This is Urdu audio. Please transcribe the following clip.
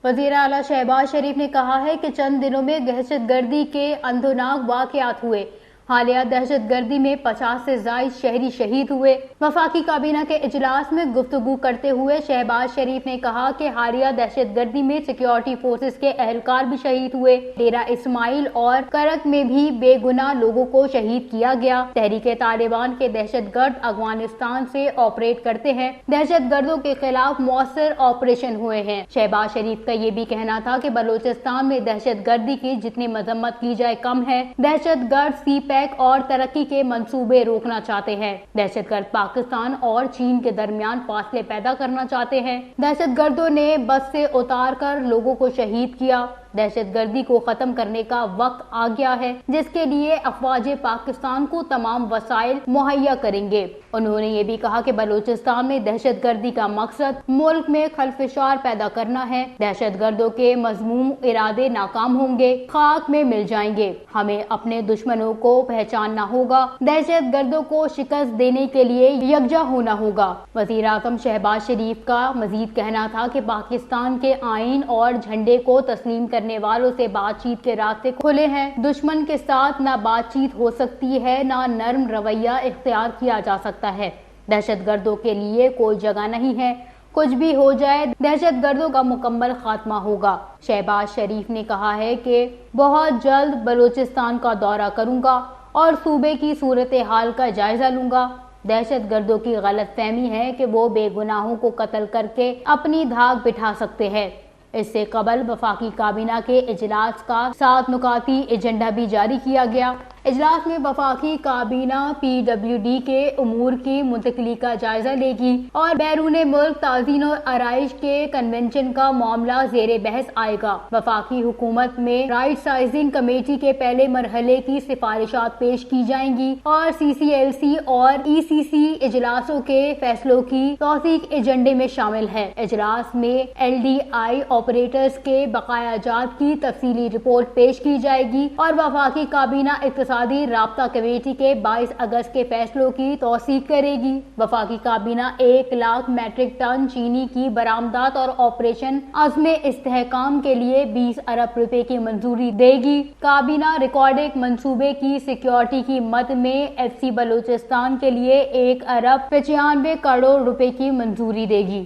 وزیر اعلیٰ شہباز شریف نے کہا ہے کہ چند دنوں میں دہشت گردی کے اندھوناک واقعات ہوئے۔ حالیہ دہشت گردی میں 50 سے زائد شہری شہید ہوئے۔ وفاقی کابینہ کے اجلاس میں گفتگو کرتے ہوئے شہباز شریف نے کہا کہ حالیہ دہشت گردی میں سیکیورٹی فورسز کے اہلکار بھی شہید ہوئے۔ ڈیرہ اسماعیل اور کرک میں بھی بے گناہ لوگوں کو شہید کیا گیا۔ تحریک طالبان کے دہشت گرد افغانستان سے آپریٹ کرتے ہیں۔ دہشت گردوں کے خلاف مؤثر آپریشن ہوئے ہیں۔ شہباز شریف کا یہ بھی کہنا تھا کہ بلوچستان میں دہشت گردی کی جتنی مذمت کی جائے کم ہے۔ دہشت گرد سی پیک اور ترقی کے منصوبے روکنا چاہتے ہیں۔ دہشت گرد پاکستان اور چین کے درمیان فاصلے پیدا کرنا چاہتے ہیں۔ دہشت گردوں نے بس سے اتار کر لوگوں کو شہید کیا۔ دہشت گردی کو ختم کرنے کا وقت آ گیا ہے، جس کے لیے افواج پاکستان کو تمام وسائل مہیا کریں گے۔ انہوں نے یہ بھی کہا کہ بلوچستان میں دہشت گردی کا مقصد ملک میں خلفشار پیدا کرنا ہے۔ دہشت گردوں کے مذموم ارادے ناکام ہوں گے، خاک میں مل جائیں گے۔ ہمیں اپنے دشمنوں کو پہچاننا ہوگا، دہشت گردوں کو شکست دینے کے لیے یکجا ہونا ہوگا۔ وزیر اعظم شہباز شریف کا مزید کہنا تھا کہ پاکستان کے آئین اور جھنڈے کو تسلیم کرنے والوں سے بات چیت کے راستے کھلے ہیں۔ دشمن کے ساتھ نہ بات چیت ہو سکتی ہے، نہ نرم رویہ اختیار کیا جا سکتا ہے۔ دہشت گردوں کے لیے کوئی جگہ نہیں ہے۔ کچھ بھی ہو جائے، دہشت گردوں کا مکمل خاتمہ ہوگا۔ شہباز شریف نے کہا ہے کہ بہت جلد بلوچستان کا دورہ کروں گا اور صوبے کی صورتحال کا جائزہ لوں گا۔ دہشت گردوں کی غلط فہمی ہے کہ وہ بے گناہوں کو قتل کر کے اپنی دھاک بٹھا سکتے ہیں۔ اس سے قبل وفاقی کابینہ کے اجلاس کا 7 نکاتی ایجنڈا بھی جاری کیا گیا۔ اجلاس میں وفاقی کابینہ PWD کے امور کی منتقلی کا جائزہ لے گی اور بیرون ملک تعزین اور آرائش کے کنونشن کا معاملہ زیر بحث آئے گا۔ وفاقی حکومت میں رائٹ سائزنگ کمیٹی کے پہلے مرحلے کی سفارشات پیش کی جائیں گی اور CCLC اور ECC اجلاسوں کے فیصلوں کی توثیق ایجنڈے میں شامل ہے۔ اجلاس میں LDI آپریٹرز کے بقایا جات کی تفصیلی رپورٹ پیش کی جائے گی اور وفاقی کابینہ اقتصادی رابطہ کمیٹی کے 22 اگست کے فیصلوں کی توثیق کرے گی۔ وفاقی کابینہ 1 لاکھ میٹرک ٹن چینی کی برآمدات اور آپریشن عزم استحکام کے لیے 20 ارب روپے کی منظوری دے گی۔ کابینہ ریکارڈنگ منصوبے کی سیکیورٹی کی مد میں FC بلوچستان کے لیے 1 ارب 95 کروڑ روپے کی منظوری دے گی۔